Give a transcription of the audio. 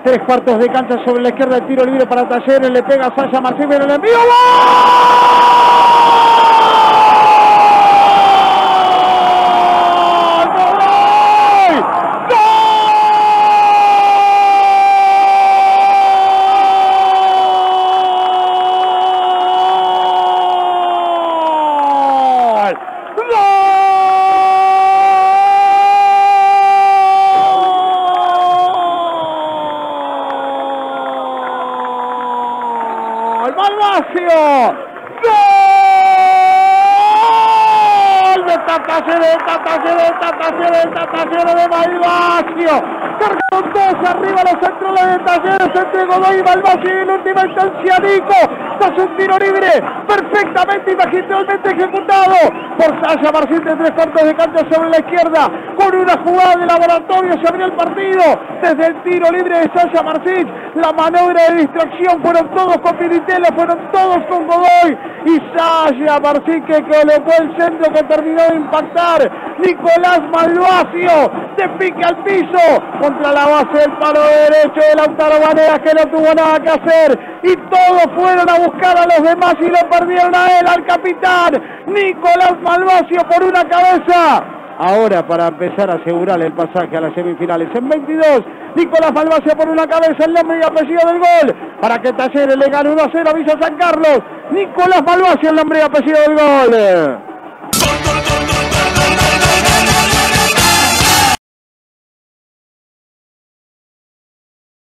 3 cuartos de cancha sobre la izquierda, el tiro libre para Talleres, le pega a Sasha Marcín, viene el envío, ¡gol! Malvasio, gol de Talleres de Malvasio, cargaron 2 arriba los centrales de Talleres, entre Godoy y Malvasio, y en última instancia Nico, tras un tiro libre perfectamente y magistralmente ejecutado por Sasha Marcín de 3 cuartos de cancha sobre la izquierda, con una jugada de laboratorio se abrió el partido, desde el tiro libre de Sasha Marcín, la maniobra de distracción, fueron todos con Piritella, fueron todos con Godoy, y Sasha Marcín que colocó el centro que terminó de impactar, Nicolás Malvasio, de pique al piso, contra la base del palo derecho de Lautaro Vanegas, que no tuvo nada que hacer, y todos fueron a buscar a los demás y lo perdieron a él, al capitán, Nicolás Malvasio por una cabeza. Ahora para empezar a asegurar el pasaje a las semifinales en 22, Nicolás Malvasio por una cabeza, el nombre y apellido del gol, para que Talleres le gane 1-0 a Villa San Carlos. Nicolás Malvasio, el nombre y apellido del gol.